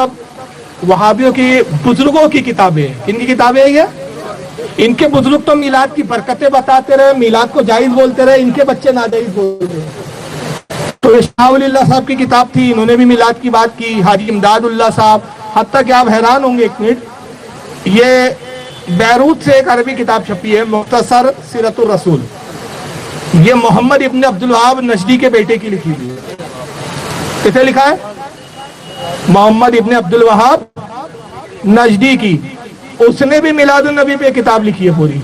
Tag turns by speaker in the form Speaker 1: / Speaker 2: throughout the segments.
Speaker 1: سب وہابیوں کی بزرگوں کی کتابیں ہیں. کن کی کتابیں ہیں یہ؟ ان کے بزرگ تو میلاد کی برکتیں بتاتے رہے, میلاد کو جائز بولتے رہے, ان کے بچے ناجائز بولتے رہے. تو شاہ ولی اللہ صاحب کی کتاب تھی, انہوں نے بھی میلاد کی بات کی. حاجی امداد اللہ صاحب, حتیٰ کہ آپ حیران ہوں گے, ایک منٹ, یہ بیروت سے ایک عربی کتاب چھپی ہے, مختصر سیرت الرسول. یہ محمد ابن عبد الوہاب نجدی کے بیٹے کی لکھی ہوئی ہے. کسے لکھا ہے؟ محمد ابن عبد الوہاب نجدی کی. اس نے بھی میلاد النبی پہ کتاب لکھی ہے پوری,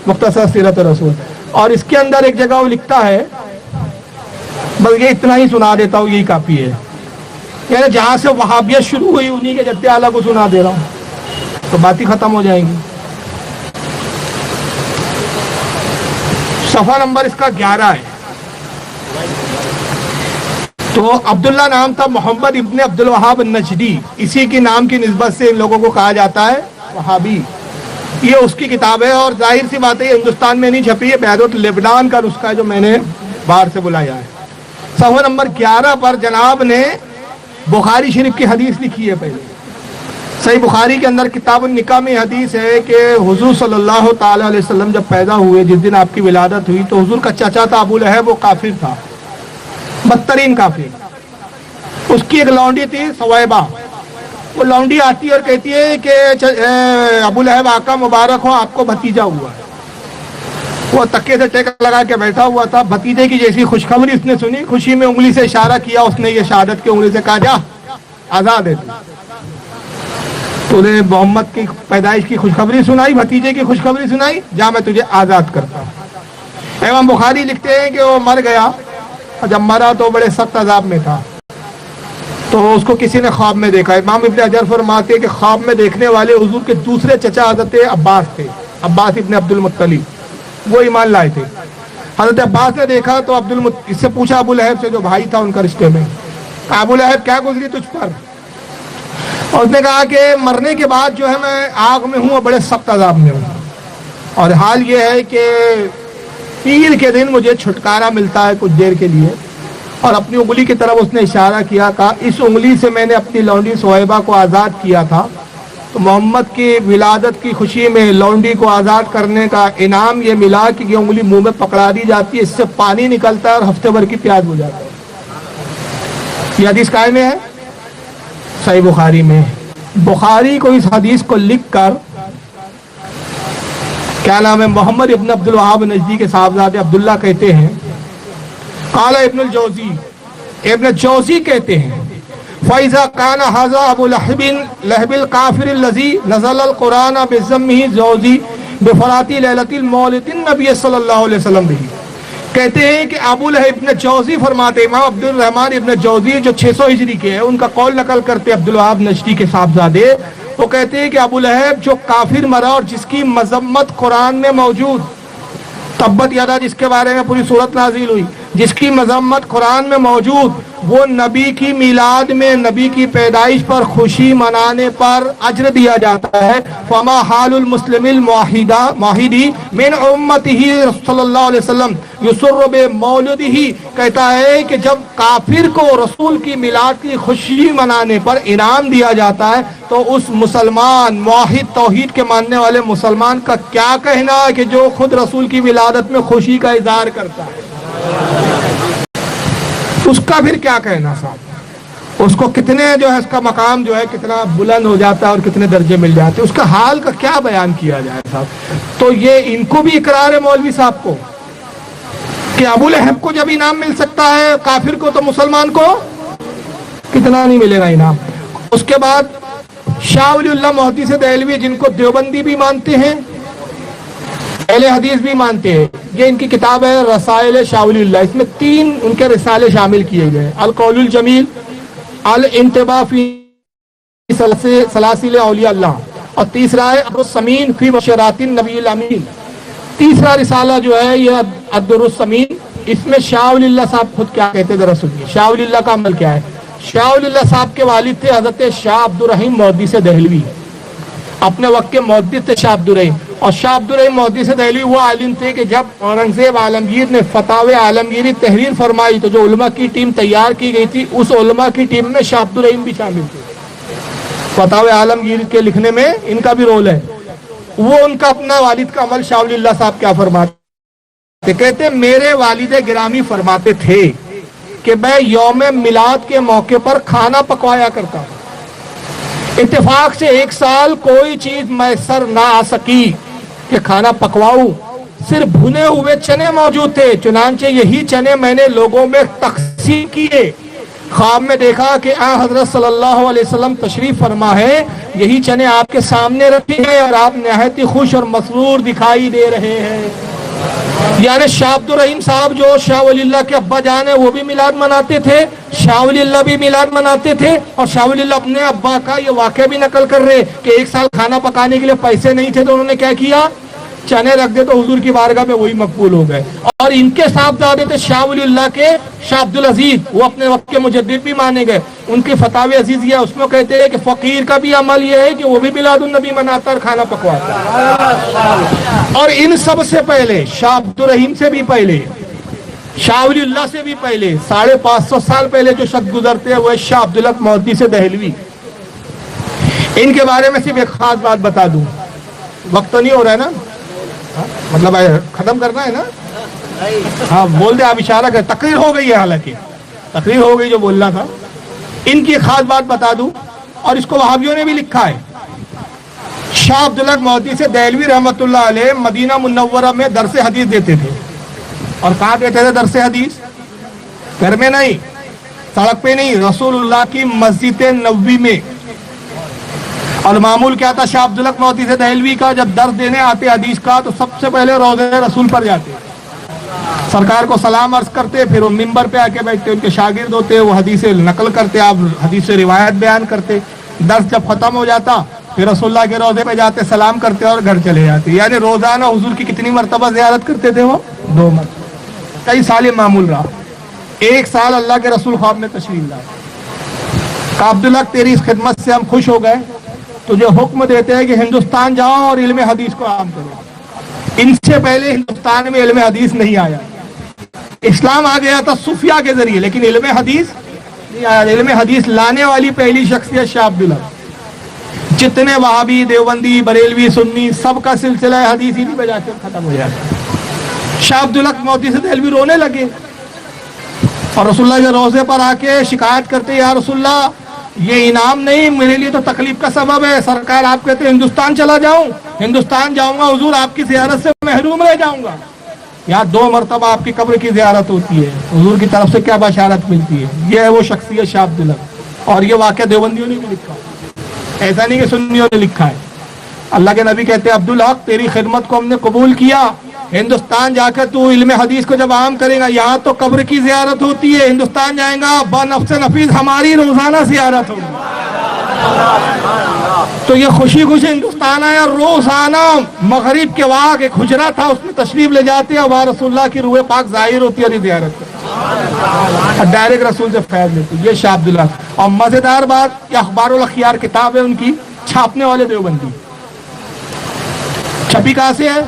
Speaker 1: مختصر سیرت الرسول. اور اس کے اندر ایک جگہ وہ لکھتا ہے, بس یہ اتنا ہی سنا دیتا ہوں, یہی کافی ہے. یعنی جہاں سے وہابیت شروع ہوئی انہی کے جد اعلیٰ کو سنا دے رہا ہوں, تو بات ہی ختم ہو جائیں گی. صفحہ نمبر اس کا 11 ہے. تو عبداللہ نام تھا, محمد ابن عبد الوہاب نجدی, اسی کی نام کی نسبت سے ان لوگوں کو کہا جاتا ہے وہابی. یہ اس کی کتاب ہے, اور ظاہر سی بات ہے یہ ہندوستان میں نہیں چھپی ہے, بیروت لبنان کا نسخہ ہے جو میں نے باہر سے بلایا ہے. صفحہ نمبر 11 پر جناب نے بخاری شریف کی حدیث لکھی ہے. پہلے صحیح بخاری کے اندر کتاب النکاح میں حدیث ہے کہ حضور صلی اللہ تعالی علیہ وسلم جب پیدا ہوئے, جس دن آپ کی ولادت ہوئی, تو حضور کا چچا تھا ابو لہب, وہ کافر تھا, بدترین کافر. اس کی ایک لونڈی تھی سویبہ. وہ لونڈی آتی اور کہتی ہے کہ ابو لہب آقا مبارک ہو, آپ کو بھتیجا ہوا ہے. وہ تکے سے ٹیک لگا کے بیٹھا ہوا تھا. بھتیجے کی جیسی خوشخبری اس نے سنی, خوشی میں انگلی سے اشارہ کیا, اس نے یہ شہادت کی انگلی سے کہا, جا آزاد ہے. تو نے محمد کی پیدائش کی خوشخبری سنائی, بھتیجے کی خوشخبری سنائی, جا میں تجھے آزاد کرتا ہوں. امام بخاری لکھتے ہیں کہ وہ مر گیا, اور جب مرا تو بڑے سخت عذاب میں تھا. تو اس کو کسی نے خواب میں دیکھا. امام ابن حجر فرماتے ہیں کہ خواب میں دیکھنے والے حضور کے دوسرے چچا حضرت عباس تھے, عباس ابن عبد المطلب, وہ ایمان لائے تھے. حضرت عباس نے دیکھا تو اس سے پوچھا ابو لہب سے, جو بھائی تھا ان کا رشتے میں, ابو لہب کیا گزری تجھ پر؟ اور اس نے کہا کہ مرنے کے بعد جو ہے میں آگ میں ہوں اور بڑے سخت عذاب میں ہوں, اور حال یہ ہے کہ پیر کے دن مجھے چھٹکارا ملتا ہے کچھ دیر کے لیے. اور اپنی انگلی کی طرف اس نے اشارہ کیا, کہا اس انگلی سے میں نے اپنی لونڈی سویبہ کو آزاد کیا تھا. تو محمد کی ولادت کی خوشی میں لونڈی کو آزاد کرنے کا انعام یہ ملا کہ یہ انگلی منہ میں پکڑا دی جاتی ہے, اس سے پانی نکلتا ہے اور ہفتے بھر کی پیاس ہو جاتا ہے. یہ حدیث کائے میں ہے؟ صحیح بخاری میں. بخاری کو اس حدیث کو لکھ کر, کیا نام ہے, محمد ابن عبد الوہاب نجدی کے صاحبزادے عبداللہ کہتے ہیں, قال ابن الجوزی, ابن جوزی کہتے ہیں, فَإِذَا كَانَ هَذَا أَبُو لَهْبِ الْكَافِرِ الَّذِي نَزَلَ الْقُرْآنَ بِذَمِّهِ جوزی بِفَرَاتِ لَيْلَةِ الْمَوْلِدِ النَّبِيِّ صلی اللہ علیہ وسلم بِهِ. کہتے ہیں کہ ابو لہب ابن جوزی فرماتے, امام عبد الرحمن ابن جوزی جو 600 ہجری کے ہیں, ان کا قول نقل کرتے عبد الوہاب نجدی کے صاحبزادے, وہ کہتے ہیں کہ ابو لہب جو کافر مرا اور جس کی مذمت قرآن میں موجود, تبت یدا جس کے بارے میں پوری صورت نازل ہوئی, جس کی مذمت قرآن میں موجود, وہ نبی کی میلاد میں نبی کی پیدائش پر خوشی منانے پر اجر دیا جاتا ہے. فما حال المسلم الموحدی من امتہ صلی اللہ علیہ وسلم یسر بمولدہ, کہتا ہے کہ جب کافر کو رسول کی میلاد کی خوشی منانے پر انعام دیا جاتا ہے, تو اس مسلمان موحد توحید کے ماننے والے مسلمان کا کیا کہنا ہے کہ جو خود رسول کی ولادت میں خوشی کا اظہار کرتا ہے, اس کا پھر کیا کہنا صاحب؟ اس کو کتنے جو ہے اس کا مقام جو ہے کتنا بلند ہو جاتا ہے اور کتنے درجے مل جاتے ہیں, اس کا حال کا کیا بیان کیا جائے صاحب؟ تو یہ ان کو بھی اقرار ہے مولوی صاحب کو کہ ابو لہب کو جب انعام مل سکتا ہے کافر کو, تو مسلمان کو کتنا نہیں ملے گا انعام. اس کے بعد شاہ ولی اللہ محدث دہلوی, جن کو دیوبندی بھی مانتے ہیں, اہل حدیث بھی مانتے ہیں, یہ ان کی کتاب ہے رسائل شاہ ولی اللہ. اس میں 3 ان کے رسالے شامل کیے گئے, القول الجمیل, الانتباہ فی سلاسل اولیاء اللہ, اور تیسرا ہے الدر الثمین فی بشرات النبی الامین. تیسرا رسالہ جو ہے یہ الدر الثمین, اس میں شاہ ولی اللہ صاحب خود کیا کہتے ذرا سنیے. شاہ ولی اللہ کا عمل کیا ہے؟ شاہ ولی اللہ صاحب کے والد تھے حضرت شاہ عبد الرحیم محدث دہلوی, اپنے وقت کے محدث تھے شاہ عبد الرحیم. اور شاہ عبد الرحیم محدث دہلوی وہ عالم تھے کہ جب اورنگزیب عالمگیر نے فتاوی عالمگیری تحریر فرمائی, تو جو علماء کی ٹیم تیار کی گئی تھی, اس علماء کی ٹیم میں شاہ عبد الرحیم بھی شامل تھے. فتاوی عالمگیر کے لکھنے میں ان کا بھی رول ہے. وہ ان کا اپنا والد کا عمل شاہ ولی اللہ صاحب کیا فرماتے, کہتے میرے والد گرامی فرماتے تھے کہ میں یوم میلاد کے موقع پر کھانا پکوایا کرتا ہوں. اتفاق سے ایک سال کوئی چیز میسر نہ آ سکی کہ کھانا پکواؤں, صرف بھنے ہوئے چنے موجود تھے, چنانچہ یہی چنے میں نے لوگوں میں تقسیم کیے. خواب میں دیکھا کہ حضرت صلی اللہ علیہ وسلم تشریف فرما ہے, یہی چنے آپ کے سامنے رکھے ہیں اور آپ نہایت ہی خوش اور مسرور دکھائی دے رہے ہیں. یعنی شاہ عبد الرحیم صاحب جو شاہ ولی اللہ کے ابا جان ہیں وہ بھی میلاد مناتے تھے, شاہ ولی اللہ بھی میلاد مناتے تھے, اور شاہ ولی اللہ اپنے ابا کا یہ واقعہ بھی نقل کر رہے کہ ایک سال کھانا پکانے کے لیے پیسے نہیں تھے تو انہوں نے کیا کیا, چنے رکھ دے تو حضور کی بارگاہ میں وہی مقبول ہو گئے. اور ان کے صاحبزادے تھے شاہ ولی اللہ کے شاہ عبد العزیز, وہ اپنے وقت کے مجدد بھی مانے گئے. ان کی فتاوی عزیزیہ اس میں کہتے ہیں کہ فقیر کا بھی عمل یہ ہے کہ وہ بھی میلاد النبی مناتا اور کھانا پکواتا. اور ان سب سے پہلے شاہ عبد الرحیم سے بھی پہلے, شاہ ولی اللہ سے بھی پہلے 550 سال پہلے جو شخص گزرتے ہیں وہ شاہ عبدالحق محدث دہلوی. ان کے بارے میں صرف ایک خاص بات بتا دوں, وقت تو نہیں ہو رہا ہے نا, مطلب ختم کرنا ہے نا, ہاں بول دیں آپ, اشارہ کر, تقریر ہو گئی ہے, حالانکہ تقریر ہو گئی جو بولنا تھا. ان کی خاص بات بتا دوں, اور اس کو وہابیوں نے بھی لکھا ہے. شاہ عبدالحق محدث دہلوی رحمۃ اللہ علیہ مدینہ منورہ میں درس حدیث دیتے تھے. اور کہاں دیتے تھے درس حدیث؟ گھر میں نہیں, سڑک پہ نہیں, رسول اللہ کی مسجد نبوی میں. اور معمول کیا تھا شاہ عبدالحق محدث دہلوی کا, جب درس دینے آتے حدیث کا تو سب سے پہلے روضہ رسول پر جاتے, سرکار کو سلام عرض کرتے, پھر وہ ممبر پہ آ کے بیٹھتے, ان کے شاگرد ہوتے, وہ حدیث نقل کرتے, آپ حدیث روایت بیان کرتے. درس جب ختم ہو جاتا پھر رسول اللہ کے روضے پہ جاتے, سلام کرتے اور گھر چلے جاتے. یعنی روزانہ حضور کی کتنی مرتبہ زیارت کرتے تھے وہ؟ 2 مرتبہ. کئی سال یہ معمول رہا. ایک سال اللہ کے رسول خواب میں تشریف لائے, کہ عبدالحق تیری اس خدمت سے ہم خوش ہو گئے, تجھے حکم دیتے ہیں کہ ہندوستان جاؤ اور علم حدیث کو عام کرو. ان سے پہلے ہندوستان میں علم حدیث نہیں آیا, اسلام آ گیا تھا صوفیاء کے ذریعے, لیکن علم حدیث نہیں آیا. علم حدیث لانے والی پہلی شخصیت شاہ عبدالحق. جتنے وہابی, دیوبندی, بریلوی, سنی, سب کا سلسلہ حدیث ہی بجا کے ختم ہو جاتا. شاہ عبدالحق محدث دہلوی رونے لگے اور رسول اللہ کے روضے پر آ کے شکایت کرتے, یا رسول اللہ یہ انعام نہیں, میرے لیے تو تکلیف کا سبب ہے. سرکار آپ کہتے ہیں ہندوستان چلا جاؤں, ہندوستان جاؤں گا حضور آپ کی زیارت سے محروم رہ جاؤں گا. یہاں 2 مرتبہ آپ کی قبر کی زیارت ہوتی ہے, حضور کی طرف سے کیا بشارت ملتی ہے. یہ ہے وہ شخصیت شاہ عبدالحق. اور یہ واقعہ دیوبندیوں نے بھی لکھا, ایسا نہیں کہ سنیوں نے لکھا ہے. اللہ کے نبی کہتے ہیں عبدالحق تیری خدمت کو ہم نے قبول کیا, ہندوستان جا کر تو علم حدیث کو جب عام کرے گا, یہاں تو قبر کی زیارت ہوتی ہے, ہندوستان جائیں گا بنفس نفیس ہماری روزانہ زیارت ہوگی. تو یہ خوشی خوشی ہندوستان آیا, روزانہ مغرب کے وقت ایک حجرہ تھا, اس میں تشریف لے جاتے ہیں, وہاں رسول اللہ کی روح پاک ظاہر ہوتی ہے زیارت پر, ڈائریکٹ رسول سے فیض لیتے. یہ شاہ عبدالحق. اور مزیدار بات, یہ اخبار الاخیار کتاب ہے ان کی, چھاپنے والے دیوبندی. چھپی کہاں سے ہے؟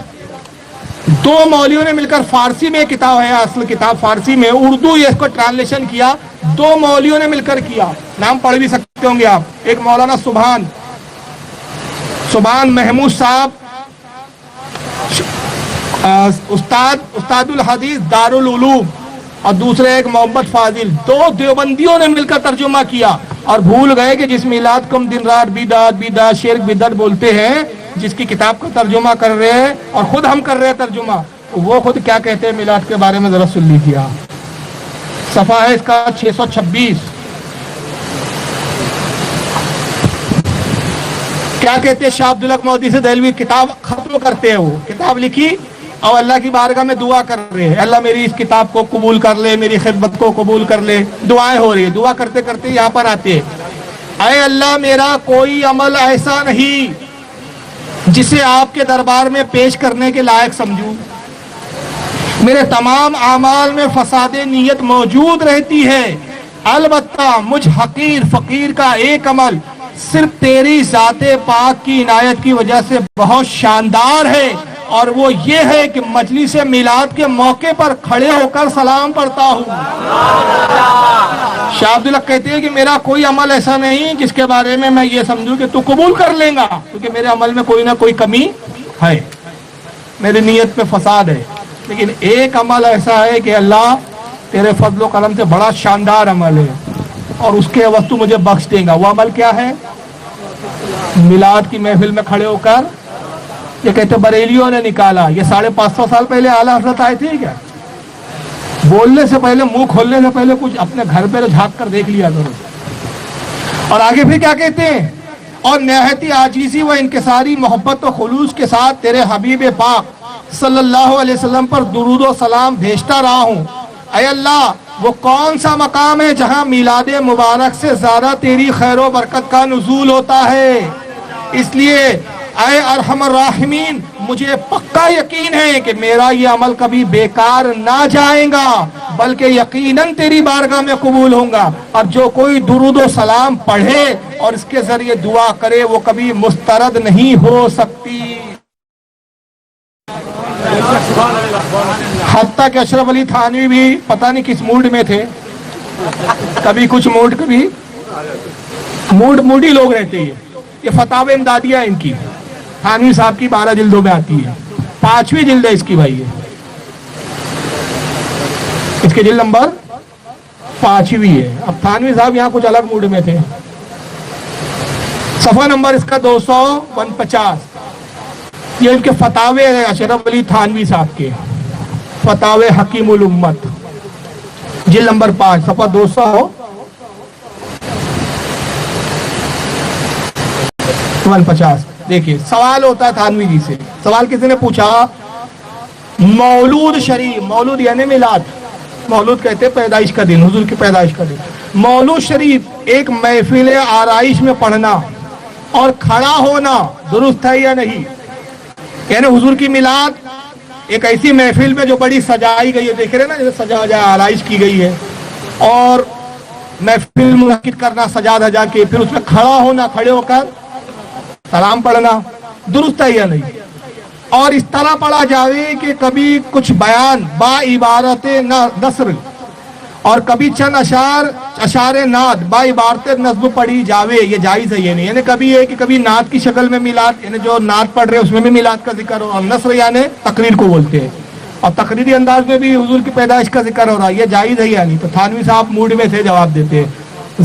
Speaker 1: 2 مولویوں نے مل کر, فارسی میں کتاب ہے, اصل کتاب فارسی میں, اردو یہ اس کو ٹرانسلیشن کیا, 2 مولویوں نے مل کر کیا. نام پڑھ بھی سکتے ہوں گے آپ. ایک مولانا سبحان محمود صاحب, استاد الحدیث دارالعلوم, اور دوسرے ایک محمد فاضل. 2 دیوبندیوں نے مل کر ترجمہ کیا, اور بھول گئے کہ جس میلاد کو ہم دن رات بدعت شرک بدعت بولتے ہیں, جس کی کتاب کا ترجمہ کر رہے ہیں اور خود ہم کر رہے ہیں ترجمہ, وہ خود کیا کہتے ہیں میلاد کے بارے میں ذرا سن لیجیے. صفحہ ہے اس کا 626. کیا کہتے ہیں شاہ عبدالحق محدث دہلوی, کتاب ختم کرتے ہیں, وہ کتاب لکھی اور اللہ کی بارگاہ میں دعا کر رہے ہیں, اللہ میری اس کتاب کو قبول کر لے, میری خدمت کو قبول کر لے. دعائیں ہو رہی ہے, دعا کرتے کرتے یہاں پر آتے ہیں, اے اللہ میرا کوئی عمل ایسا نہیں جسے آپ کے دربار میں پیش کرنے کے لائق سمجھوں, میرے تمام اعمال میں فساد نیت موجود رہتی ہے, البتہ مجھ حقیر فقیر کا ایک عمل صرف تیری ذات پاک کی عنایت کی وجہ سے بہت شاندار ہے, اور وہ یہ ہے کہ مجلس میلاد کے موقع پر کھڑے ہو کر سلام پڑھتا ہوں۔ شاہ عبداللہ کہتے ہیں کہ میرا کوئی عمل ایسا نہیں جس کے بارے میں میں یہ سمجھوں کہ تو قبول کر لیں گا، کیونکہ میرے عمل میں کوئی نہ کوئی کمی ہے، میری نیت میں فساد ہے، لیکن ایک عمل ایسا ہے کہ اللہ تیرے فضل و کرم سے بڑا شاندار عمل ہے اور اس کے عوض تو مجھے بخش دے گا۔ وہ عمل کیا ہے؟ میلاد کی محفل میں کھڑے ہو کر، یہ کہتے بریلیوں نے نکالا، یہ 550 سال پہلے اعلیٰ حضرت آئے تھے کیا؟ بولنے سے پہلے، منہ کھولنے سے پہلے کچھ اپنے گھر پہ جھانک کر دیکھ لیا ضرور۔ اور آگے پھر کیا کہتے ہیں؟ اور نہایت عاجزی و انکساری محبت و خلوص کے ساتھ تیرے حبیب پاک صلی اللہ علیہ وسلم پر درود و سلام بھیجتا رہا ہوں۔ اے اللہ، وہ کون سا مقام ہے جہاں میلاد مبارک سے زیادہ تیری خیر و برکت کا نزول ہوتا ہے؟ اس لیے اے ارحم الراحمین، مجھے پکا یقین ہے کہ میرا یہ عمل کبھی بیکار نہ جائے گا، بلکہ یقیناً تیری بارگاہ میں قبول ہوں گا، اور جو کوئی درود و سلام پڑھے اور اس کے ذریعے دعا کرے وہ کبھی مسترد نہیں ہو سکتی۔ حتیٰ کہ اشرف علی تھانوی بھی پتہ نہیں کس موڈ میں تھے، کبھی کچھ موڈ، کبھی موڈی لوگ رہتے ہیں۔ یہ فتاوی امدادیہ ان کی، تھانوی صاحب کی 12 جلدوں میں آتی ہے، 5ویں جلد ہے اس کی بھائی، اس کے جلد نمبر 5ویں ہے۔ اب تھانوی صاحب یہاں کچھ الگ موڈ میں تھے۔ صفحہ نمبر اس کا 249، یہ ان کے فتاوے ہیں اشرف علی تھانوی صاحب کے، فتاوے حکیم الامت، جلد نمبر 5، صفحہ 249۔ دیکھیے سوال ہوتا ہے تھانوی جی سے، سوال کسی نے پوچھا، مولود شریف، مولود یعنی میلاد، مولود کہتے ہیں پیدائش کا دن، حضور کی پیدائش کا دن، مولود شریف ایک محفل آرائش میں پڑھنا اور کھڑا ہونا درست ہے یا نہیں؟ یعنی حضور کی میلاد ایک ایسی محفل میں جو بڑی سجائی گئی ہے، دیکھ رہے نا جیسے سجا جا آرائش کی گئی ہے، اور محفل منعقد کرنا سجا دھجا کے، پھر اس میں کھڑا ہونا، کھڑے ہو کر سلام پڑھنا درست ہے یا نہیں؟ اور اس طرح پڑھا جاوے کہ کبھی کچھ بیان با عبارت نثر اور کبھی چند اشعار نعت با عبارت نظم پڑھی جاوے، یہ جائز ہے یہ نہیں؟ یعنی کبھی یہ کہ کبھی نعت کی شکل میں میلاد، یعنی جو نعت پڑھ رہے اس میں بھی میلاد کا ذکر ہو، اور نثر یعنی تقریر کو بولتے ہیں، اور تقریری انداز میں بھی حضور کی پیدائش کا ذکر ہو رہا ہے، یہ جائز ہے یا نہیں؟ تو تھانوی صاحب موڈ میں تھے، جواب دیتے ہیں،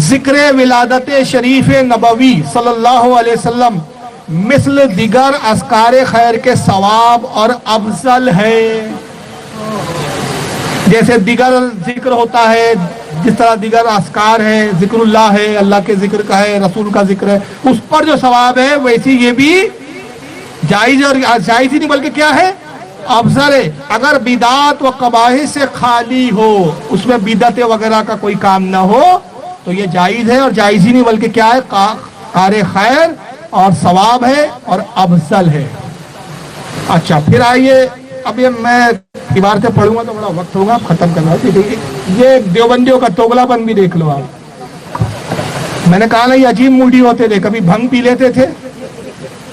Speaker 1: ذکر ولادت شریف نبوی صلی اللہ علیہ وسلم مثل دیگر اذکار خیر کے ثواب اور افضل ہے۔ جیسے دیگر ذکر ہوتا ہے، جس طرح دیگر اذکار ہے، ذکر اللہ ہے، اللہ کے ذکر کا ہے، رسول کا ذکر ہے، اس پر جو ثواب ہے ویسی یہ بھی جائز، اور جائز ہی نہیں بلکہ کیا ہے؟ افضل ہے۔ اگر بدعات و قباحث سے خالی ہو، اس میں بدعت وغیرہ کا کوئی کام نہ ہو، تو یہ جائز ہے، اور جائز ہی نہیں بلکہ کیا ہے؟ کار خیر اور ثواب ہے اور افضل ہے۔ اچھا پھر آئیے، اب یہ میں عبارتیں پڑھوں گا تو بڑا وقت ہوگا، ختم کرنا ہے۔ یہ دیوبندیوں کا توغلا پن بھی دیکھ لو آپ، میں نے کہا نا یہ عجیب موڈی ہوتے تھے، کبھی بھنگ پی لیتے تھے،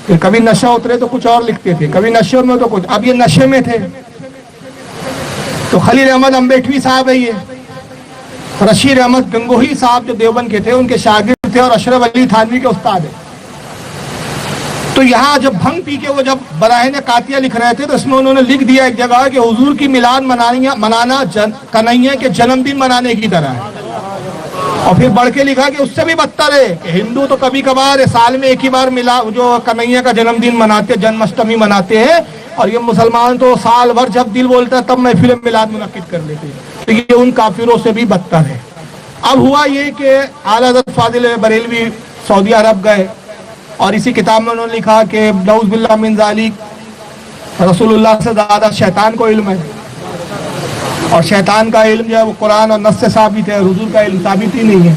Speaker 1: پھر کبھی نشہ اترے تو کچھ اور لکھتے تھے، کبھی نشے میں تو کچھ، اب یہ نشے میں تھے۔ تو خلیل احمد امبیٹوی صاحب ہے، یہ رشید احمد گنگوہی صاحب جو دیوبند کے تھے ان کے شاگرد تھے، اور اشرف علی تھانوی کے استاد ہیں۔ تو یہاں جب بھنگ پی کے وہ جب براہین قاطعہ لکھ رہے تھے تو اس میں انہوں نے لکھ دیا ایک جگہ کہ حضور کی میلاد منانا کنہیا کے جنم دن منانے کی طرح ہے، اور پھر بڑھ کے لکھا کہ اس سے بھی بدتر ہے کہ ہندو تو کبھی کبھار سال میں ایک ہی بار جو کنہیا کا جنم دن مناتے، جنم اشٹمی مناتے ہیں، اور یہ مسلمان تو سال بھر جب دل بولتا ہے تب محفل میلاد منعقد کر لیتے ہیں، تو یہ ان کافروں سے بھی بدتر ہے۔ اب ہوا یہ کہ اعلیٰ حضرت فاضل بریلوی سعودی عرب گئے، اور اسی کتاب میں انہوں نے لکھا کہ نعوذ باللہ من ذالک، رسول اللہ سے زیادہ شیطان کو علم ہے، اور شیطان کا علم جو ہے وہ قرآن اور نص سے ثابت ہے، حضور کا علم ثابت ہی نہیں ہے،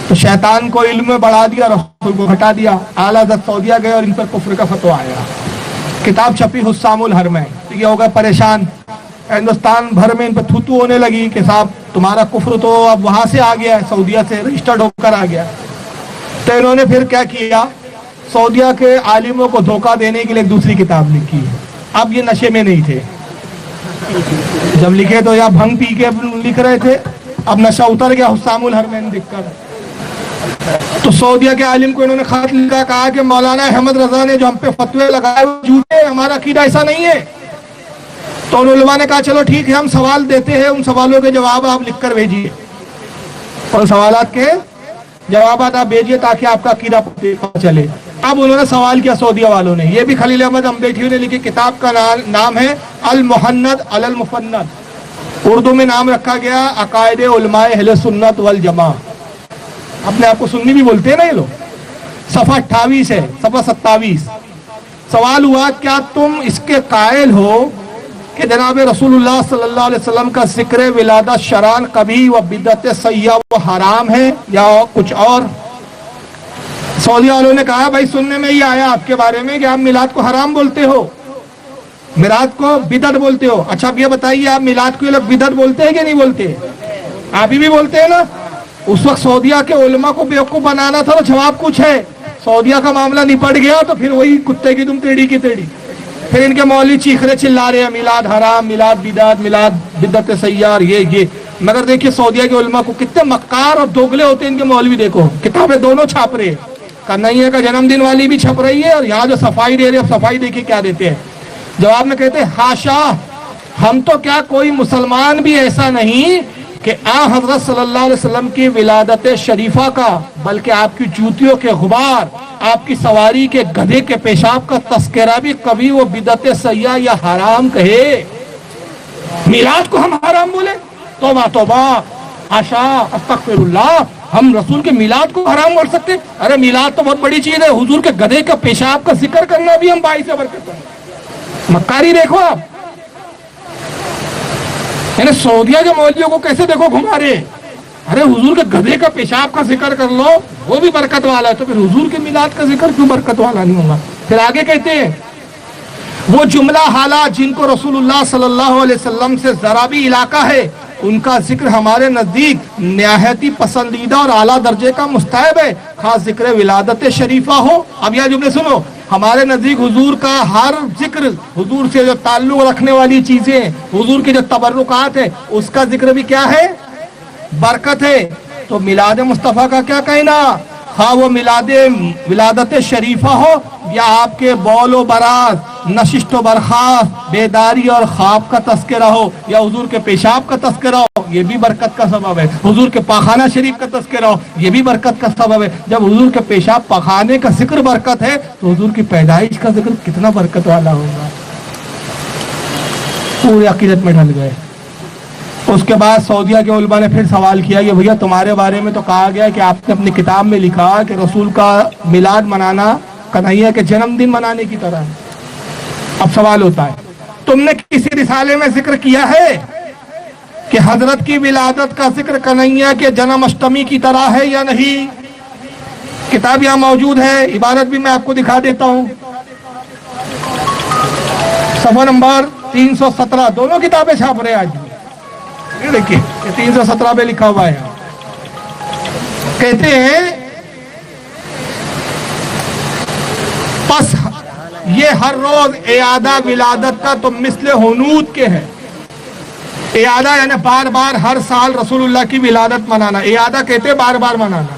Speaker 1: تو شیطان کو علم میں بڑھا دیا، رسول کو گھٹا دیا۔ اعلیٰ حضرت سعودیہ گئے اور ان پر کفر کا فتویٰ آیا، کتاب چھپی حسام الحرم ہے، تو یہ ہو گئے پریشان، ہندوستان بھر میں ان پر تھوتو ہونے لگی کہ صاحب تمہارا کفر تو اب وہاں سے آ گیا ہے، سعودیہ سے رجسٹرڈ ہو کر آ گیا۔ تو انہوں نے پھر کیا کیا، سعودیہ کے عالموں کو دھوکہ دینے کے لیے ایک دوسری کتاب لکھی ہے، اب یہ نشے میں نہیں تھے، جب لکھے تو یا بھنگ پی کے لکھ رہے تھے، اب نشہ اتر گیا حسام الحرمین دکھ کر. تو سعودیہ کے عالم کو انہوں نے خط لکھا، کہا کہ مولانا احمد رضا نے جو ہم پہ فتوے لگائے وہ جھوٹے، ہمارا عقیدہ ایسا نہیں ہے. تو ان علماء نے کہا چلو ٹھیک ہے، ہم سوال دیتے ہیں، ان سوالوں کے جواب آپ لکھ کر بھیجیے، ان سوالات کے جوابات آپ بھیجیے تاکہ آپ کا عقیدہ پتہ چلے. اب انہوں نے سوال کیا سعودیہ والوں نے، یہ بھی خلیل احمد امبیٹھی نے لکھی کتاب کا نام ہے المحند علی المفند، اردو میں نام رکھا گیا عقائد علماء اہل سنت والجماع. اپنے آپ کو سنی بھی بولتے ہیں نا یہ لوگ. صفحہ 28 ہے، صفحہ 27. سوال ہوا کیا تم اس کے قائل ہو کہ جناب رسول اللہ صلی اللہ علیہ وسلم کا ذکر ولادت شرعاً قبیح و بدعت سیئہ و حرام ہے یا کچھ اور؟ سعودی والوں نے کہا بھائی سننے میں یہ آیا آپ کے بارے میں کہ آپ میلاد کو حرام بولتے ہو، میلاد کو بدعت بولتے ہو. اچھا اب یہ بتائیے آپ میلاد کو یہ لوگ بدعت بولتے ہیں کہ نہیں بولتے؟ آپ ہی بھی بولتے ہیں نا. اس وقت سعودیہ کے علماء کو بیوقوف بنانا تھا، تو جواب کچھ ہے. سعودیہ کا معاملہ نپٹ گیا تو پھر وہی کتے کی تم ٹیڑھی کی ٹیڑھی. پھر ان کے مولوی چیخرے چلا رہے ہیں میلاد حرام، میلاد بدعت، میلاد بدعت سیار، یہ. مگر دیکھیے سعودیہ کے علماء کو کتنے مکار اور دوگلے ہوتے ہیں ان کے مولوی. دیکھو کتابیں دونوں چھاپ رہے ہیں، کنہیا کا جنم دن والی بھی چھپ رہی ہے، اور یہاں جو صفائی دے رہے ہیں صفائی دیکھیے کیا دیتے ہیں. جواب میں کہتے ہیں ہاشا، ہم تو کیا کوئی مسلمان بھی ایسا نہیں کہ حضرت صلی اللہ علیہ وسلم کی ولادت شریفہ کا، بلکہ آپ کی جوتیوں کے غبار، آپ کی سواری کے گدھے کے پیشاب کا تذکرہ بھی کبھی وہ بدعت سیئہ یا حرام کہے. میلاد کو ہم حرام بولے؟ توبہ توبہ، حاشا، استغفر اللہ. ہم رسول کے میلاد کو حرام بول سکتے؟ ارے میلاد تو بہت بڑی چیز ہے، حضور کے گدھے کا پیشاب کا ذکر کرنا بھی ہم باعث برکت ہے. مکاری دیکھو آپ، یعنی سعودیہ کے مولویوں کو کیسے دیکھو گھما رہے. ارے حضور کے گدھے کا پیشاب کا ذکر کر لو، وہ بھی برکت والا ہے، تو پھر حضور کے میلاد کا ذکر کیوں برکت والا نہیں ہوگا؟ پھر آگے کہتے ہیں وہ جملہ حالات جن کو رسول اللہ صلی اللہ علیہ وسلم سے ذرا بھی علاقہ ہے، ان کا ذکر ہمارے نزدیک نہایت پسندیدہ اور اعلیٰ درجے کا مستحب ہے، خاص ذکر ولادت شریفہ ہو. اب یہ جملے سنو، ہمارے نزدیک حضور کا ہر ذکر، حضور سے جو تعلق رکھنے والی چیزیں، حضور کے جو تبرکات ہیں، اس کا ذکر بھی کیا ہے؟ برکت ہے. تو میلاد مصطفیٰ کا کیا کہنا؟ خواہ وہ ولادت شریفہ ہو یا آپ کے بول و برات، نشست و برخاست، بیداری اور خواب کا تذکرہ ہو، یا حضور کے پیشاب کا تذکرہ ہو، یہ بھی برکت کا سبب ہے. حضور کے پاخانہ شریف کا تذکرہ ہو، یہ بھی برکت کا سبب ہے. جب حضور کے پیشاب پاخانے کا ذکر برکت ہے تو حضور کی پیدائش کا ذکر کتنا برکت والا ہوگا. پورے عقیدت میں ڈھل گئے. اس کے بعد سعودیہ کے علماء نے پھر سوال کیا کہ بھیا تمہارے بارے میں تو کہا گیا کہ آپ نے اپنی کتاب میں لکھا کہ رسول کا میلاد منانا کنہیا کے جنم دن منانے کی طرح. اب سوال ہوتا ہے تم نے کسی رسالے میں ذکر کیا ہے کہ حضرت کی ولادت کا ذکر کنہیا کے جنم اشٹمی کی طرح ہے یا نہیں؟ کتاب یہاں موجود ہے، عبارت بھی میں آپ کو دکھا دیتا ہوں. صفحہ نمبر 317، دونوں کتابیں چھاپ رہے ہیں آج. دیکھیے 317 پہ لکھا ہوا ہے. کہتے ہیں پس یہ ہر روز اعادہ ولادت کا تو مثل حنود کے ہے. اعادہ یعنی بار بار ہر سال رسول اللہ کی ولادت منانا. اعادہ کہتے ہیں بار بار منانا،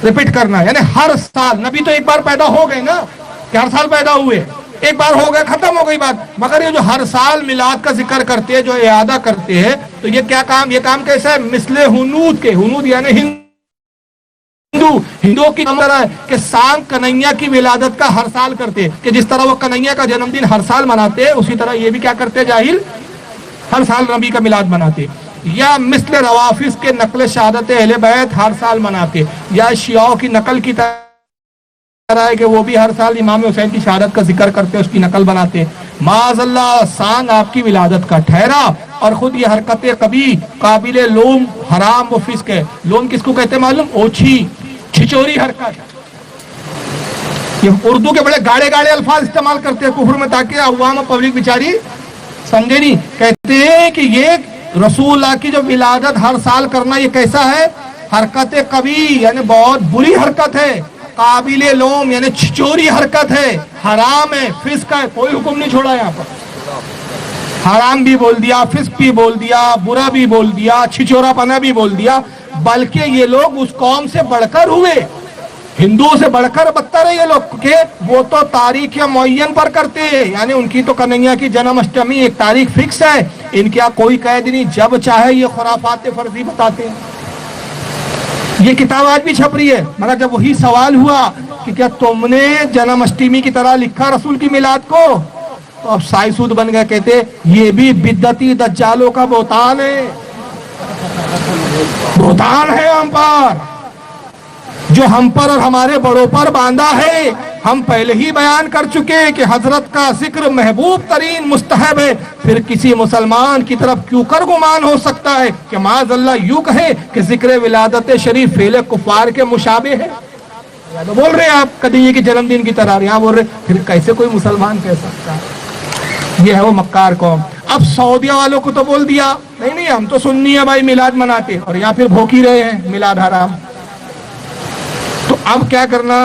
Speaker 1: ریپیٹ کرنا، یعنی ہر سال. نبی تو ایک بار پیدا ہو گئے نا، کہ ہر سال پیدا ہوئے، ایک بار ہو گیا ختم ہو گئی بات. مگر یہ جو ہر سال میلاد کا ذکر کرتے ہیں، جو اعادہ کرتے ہیں، تو یہ کیا کام، یہ کام کیسا ہے؟ مثل حنود کے. حنود یعنی ہندوؤں کی طرح ہے کہ سام کنہیا کی ولادت کا ہر سال کرتے، کہ جس طرح وہ کنہیا کا جنم دن ہر سال مناتے ہیں، اسی طرح یہ بھی کیا کرتے جاہل، ہر سال نبی کا میلاد مناتے. یا مثل روافظ کے نقل شہادت اہل بیت ہر سال مناتے، یا شیعوں کی نقل کی طرح ہے کہ وہ بھی ہر سال امام حسین کی شہادت کا ذکر کرتے، اس کی نقل بناتے. معاذ اللہ، سانگ آپ کی ولادت کا ٹھہرا. اور خود یہ حرکت کبھی قابل لوم، حرام و فسق ہے. لوم کس کو کہتے ہیں معلوم؟ اوچھی چھچوری حرکت. یہ اردو کے بڑے گاڑے گاڑے الفاظ استعمال کرتے ہیں کفر میں، تاکہ عوام و پبلک بیچاری سمجھے نہیں. کہتے ہیں کہ یہ رسول اللہ کی جو ولادت ہر سال کرنا، یہ کیسا ہے؟ حرکت کبھی یعنی بہت بری حرکت ہے، قابل لوم یعنی چھچوری حرکت ہے، حرام ہے، فسق ہے. کوئی حکم نہیں چھوڑا یہاں پر. حرام بھی بول دیا، فسق بھی بول دیا، برا بھی بول دیا، چھچورا پنا بھی بول دیا، بلکہ یہ لوگ اس قوم سے بڑھ کر ہوئے، ہندوؤں سے بڑھ کر بدتر ہے یہ لوگ، کہ وہ تو تاریخ معین پر کرتے ہیں، یعنی ان کی تو کنہیا کی جنم اشٹمی ایک تاریخ فکس ہے، ان کے کوئی قید نہیں، جب چاہے یہ خرافات فرضی بتاتے ہیں۔ یہ کتاب آج بھی چھپ رہی ہے، مگر جب وہی سوال ہوا کہ کیا تم نے جنم اشٹمی کی طرح لکھا رسول کی میلاد کو، تو اب سائسود بن گئے، کہتے یہ بھی بدعتی دجالوں کا بہتان ہے، بہتان ہے ہم پر، جو ہم پر اور ہمارے بڑوں پر باندھا ہے۔ ہم پہلے ہی بیان کر چکے کہ حضرت کا ذکر محبوب ترین مستحب ہے، پھر کسی مسلمان کی طرف کیوں کر گمان ہو سکتا ہے کہ معاذ اللہ یوں کہے کہ ذکر ولادت شریف فعل کفار کے مشابہ ہے؟ تو بول رہے ہیں آپ قدیے کے جنم دن کی طرح، یہاں بول رہے پھر کیسے کوئی مسلمان کہہ سکتا ہے؟ یہ ہے وہ مکار قوم۔ اب سعودیہ والوں کو تو بول دیا نہیں ہم تو سنی ہے بھائی میلاد مناتے، اور یہاں پھر بھوک ہی رہے ہیں میلاد حرام۔ تو اب کیا کرنا،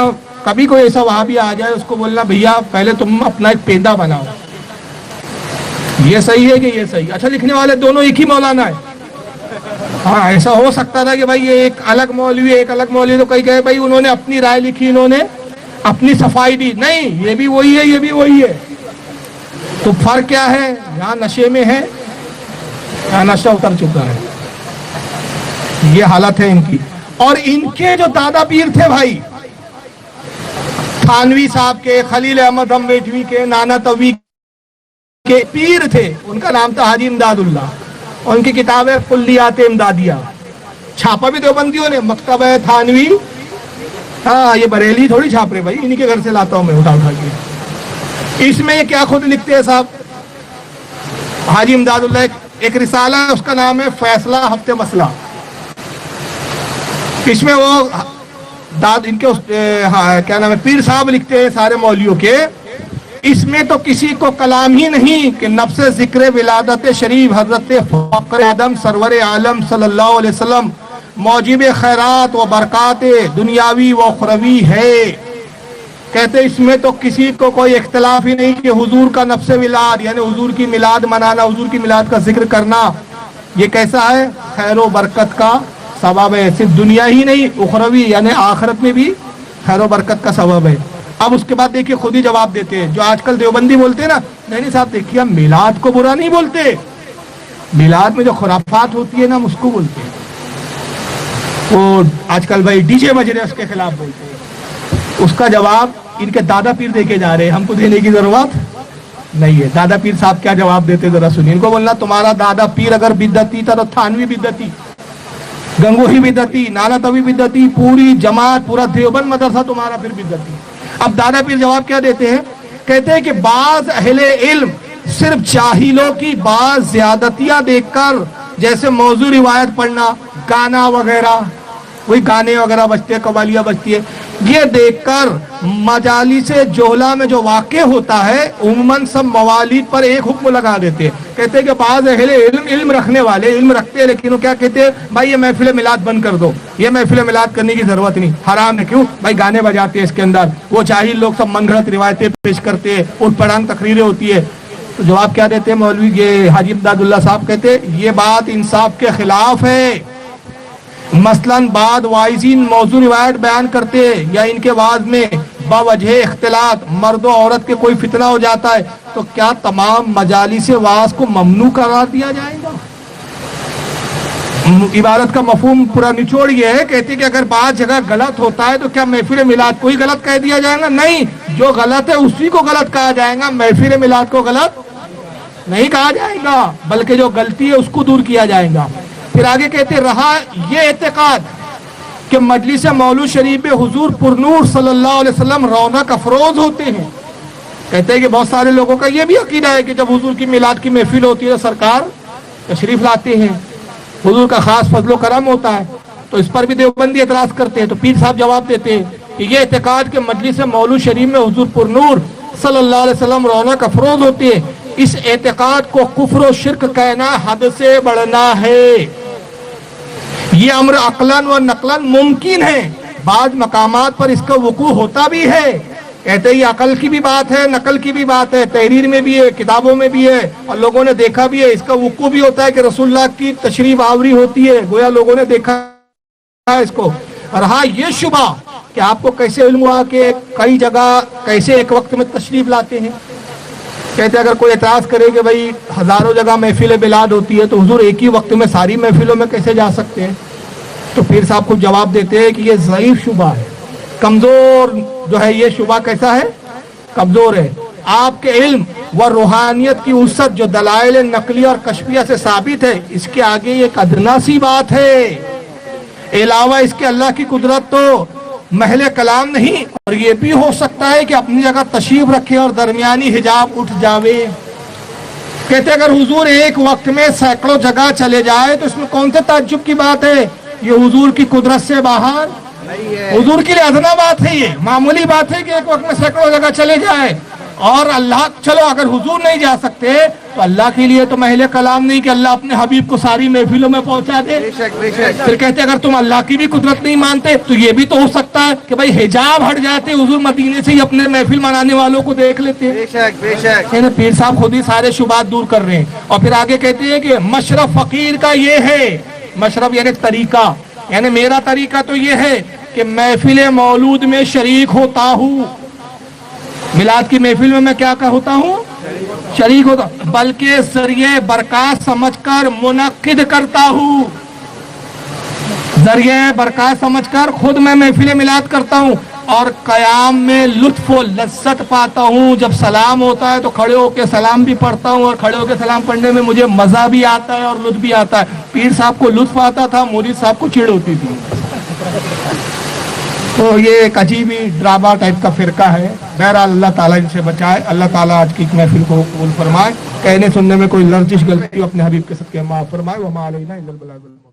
Speaker 1: کبھی کوئی ایسا وہاں بھی آ جائے اس کو بولنا بھیا پہلے تم اپنا ایک پیندہ بناؤ، یہ صحیح ہے کہ یہ صحیح، اچھا لکھنے والے دونوں ایک ہی مولانا ہے، ہاں ایسا ہو سکتا تھا کہ بھائی یہ ایک الگ مولوی ایک الگ مولوی، تو کئی کہے بھائی انہوں نے اپنی رائے لکھی، انہوں نے اپنی صفائی دی، نہیں یہ بھی وہی ہے یہ بھی وہی ہے۔ تو فرق کیا ہے؟ یہاں نشے میں ہے، یہاں نشہ اتر چکا ہے، یہ حالت ہے ان کی۔ اور ان کے جو دادا پیر تھے بھائی، تھانوی صاحب کے، خلیل احمد امبیٹوی کے، نانا توی کے پیر تھے، ان کا نام تھا حاجی امداد اللہ، اور ان کی کتاب ہے کلیات امدادیہ، چھاپا بھی دیوبندیوں نے، مکتبہ تھانوی، ہاں یہ بریلی تھوڑی چھاپ رہے بھائی، انہی کے گھر سے لاتا ہوں میں اٹھا کے۔ اس میں یہ کیا خود لکھتے ہیں صاحب حاجی امداد اللہ، ایک رسالہ ہے اس کا نام ہے فیصلہ ہفتے مسئلہ، اس میں وہ ان کے کیا نام ہے پیر صاحب لکھتے ہیں سارے مولویوں کے، اس میں تو کسی کو کلام ہی نہیں کہ نفس ذکر ولادت شریف حضرت فخر آدم سرور عالم صلی اللہ علیہ وسلم موجب خیرات و برکات دنیاوی و اخروی ہے۔ کہتے اس میں تو کسی کو کوئی اختلاف ہی نہیں کہ حضور کا نفس ولاد یعنی حضور کی میلاد منانا، حضور کی میلاد کا ذکر کرنا، یہ کیسا ہے؟ خیر و برکت کا سبب ہے، صرف دنیا ہی نہیں اخروی یعنی آخرت میں بھی خیر و برکت کا سبب ہے۔ اب اس کے بعد دیکھیے خود ہی جواب دیتے ہیں، جو آج کل دیوبندی بولتے ہیں نا، نہیں صاحب دیکھیے ہم میلاد کو برا نہیں بولتے، میلاد میں جو خرافات ہوتی ہے نا ہم اس کو بولتے ہیں، وہ آج کل بھائی ڈی جے بج رہے اس کے خلاف بولتے ہیں۔ اس کا جواب ان کے دادا پیر دے کے جا رہے ہیں، ہم کو دینے کی ضرورت نہیں ہے۔ دادا پیر صاحب کیا جواب دیتے ذرا سنیے، ان کو بولنا تمہارا دادا پیر اگر بدعتی تھا تو تھانوی بدعتی، گنگوہی بدعتی، نانا توی بدعتی، پوری جماعت پورا دیوبند مدرسہ تمہارا پھر بدعتی۔ اب دادا پیر جواب کیا دیتے ہیں؟ کہتے ہیں کہ بعض اہل علم صرف جاہلوں کی بعض زیادتیاں دیکھ کر، جیسے موضوع روایت پڑھنا، گانا وغیرہ، وہی گانے وغیرہ بجتے ہیں، قوالیاں بجتی ہے، یہ دیکھ کر مجالس جوہلا میں جو واقع ہوتا ہے عموماً سب موالید پر ایک حکم لگا دیتے ہیں۔ کہتے ہیں کہ بعض اہل علم رکھنے والے علم رکھتے ہیں، لیکن وہ کیا کہتے ہیں؟ بھائی یہ محفل میلاد بند کر دو، یہ محفل میلاد کرنے کی ضرورت نہیں، حرام ہے۔ کیوں؟ بھائی گانے بجاتے ہیں اس کے اندر، وہ جاہل لوگ سب من گھڑت روایتیں پیش کرتے ہیں، اٹھ پڑانگ تقریریں ہوتی ہے۔ تو جواب کیا دیتے ہیں مولوی یہ حاجی امداد اللہ صاحب؟ کہتے ہیں یہ بات انصاف کے خلاف ہے، مثلاً بعض واعظین موضوع روایت بیان کرتے ہیں یا ان کے واعظ میں باوجہ اختلاط مرد و عورت کے کوئی فتنہ ہو جاتا ہے، تو کیا تمام مجالس واعظ کو ممنوع قرار دیا جائے گا؟ عبارت کا مفہوم پورا نچوڑ یہ ہے، کہتے کہ اگر بعض جگہ غلط ہوتا ہے تو کیا محفل میلاد کو ہی غلط کہہ دیا جائے گا؟ نہیں، جو غلط ہے اسی کو غلط کہا جائے گا، محفل میلاد کو غلط نہیں کہا جائے گا، بلکہ جو غلطی ہے اس کو دور کیا جائے گا۔ پھر آگے کہتے رہا یہ اعتقاد کہ مجلس مولود شریف میں حضور پرنور صلی اللہ علیہ وسلم رونق افروز ہوتے ہیں، کہتے ہیں کہ بہت سارے لوگوں کا یہ بھی عقیدہ ہے کہ جب حضور کی میلاد کی محفل ہوتی ہے تو سرکار تشریف لاتے ہیں، حضور کا خاص فضل و کرم ہوتا ہے، تو اس پر بھی دیوبندی اعتراض کرتے ہیں۔ تو پیر صاحب جواب دیتے ہیں کہ یہ اعتقاد کہ مجلس مولود شریف میں حضور پرنور صلی اللہ علیہ وسلم رونق افروز ہوتے ہیں، اس اعتقاد کو کفر و شرک کہنا حد سے بڑھنا ہے۔ یہ امر عقلاً و نقلاً ممکن ہے، بعض مقامات پر اس کا وقوع ہوتا بھی ہے، کہتے یہ عقل کی بھی بات ہے، نقل کی بھی بات ہے، تحریر میں بھی ہے، کتابوں میں بھی ہے، اور لوگوں نے دیکھا بھی ہے۔ اس کا وقوع بھی ہوتا ہے کہ رسول اللہ کی تشریف آوری ہوتی ہے، گویا لوگوں نے دیکھا ہے اس کو۔ اور ہاں یہ شبہ کہ آپ کو کیسے علم ہوا کہ کئی جگہ کیسے ایک وقت میں تشریف لاتے ہیں؟ کہتے اگر کوئی اعتراض کرے کہ بھائی ہزاروں جگہ محفل بلاد ہوتی ہے تو حضور ایک ہی وقت میں ساری محفلوں میں کیسے جا سکتے ہیں؟ تو پیر صاحب کو جواب دیتے ہیں کہ یہ ضعیف شبہ ہے، کمزور جو ہے یہ شبہ کیسا ہے؟ کمزور ہے۔ آپ کے علم و روحانیت کی وسعت جو دلائل نقلی اور کشفیہ سے ثابت ہے، اس کے آگے ایک ادنا سی بات ہے۔ علاوہ اس کے اللہ کی قدرت تو محل کلام نہیں، اور یہ بھی ہو سکتا ہے کہ اپنی جگہ تشریف رکھے اور درمیانی حجاب اٹھ جاوے۔ کہتے اگر حضور ایک وقت میں سینکڑوں جگہ چلے جائے تو اس میں کون سے تعجب کی بات ہے؟ یہ حضور کی قدرت سے باہر حضور کے لیے ادنا بات ہے، یہ معمولی بات ہے کہ ایک وقت میں سینکڑوں جگہ چلے جائے۔ اور اللہ چلو اگر حضور نہیں جا سکتے تو اللہ کے لیے تو محل کلام نہیں کہ اللہ اپنے حبیب کو ساری محفلوں میں پہنچا دے۔ پھر کہتے اگر تم اللہ کی بھی قدرت نہیں مانتے تو یہ بھی تو ہو سکتا ہے کہ بھائی حجاب ہٹ جاتے، حضور مدینے سے ہی اپنے محفل منانے والوں کو دیکھ لیتے۔ پیر صاحب خود ہی سارے شبہات دور کر رہے ہیں، اور پھر آگے کہتے ہیں کہ مشرف فقیر کا یہ ہے، مشرف یعنی طریقہ، یعنی میرا طریقہ تو یہ ہے کہ محفل مولود میں شریک ہوتا ہوں۔ میلاد کی محفل میں کیا ہوتا ہوں؟ شریک ہوتا ہوں، بلکہ ذریعہ برکات سمجھ کر منعقد کرتا ہوں۔ ذریعہ برکات سمجھ کر خود میں محفل میلاد کرتا ہوں، اور قیام میں لطف و لذت پاتا ہوں۔ جب سلام ہوتا ہے تو کھڑے ہو کے سلام بھی پڑھتا ہوں، اور کھڑے ہو کے سلام پڑھنے میں مجھے مزہ بھی آتا ہے اور لطف بھی آتا ہے۔ پیر صاحب کو لطف آتا تھا، مرید صاحب کو چڑ ہوتی تھی۔ تو یہ ایک عجیب ہی ڈرامہ ٹائپ کا فرقہ ہے۔ بہرحال اللہ تعالیٰ ان سے بچائے، اللہ تعالیٰ آج کی محفل کو قبول فرمائے، کہنے سننے میں کوئی لرزش غلطی اپنے حبیب کے صدقے معاف فرمائے۔ وما علینا الا البلاغ۔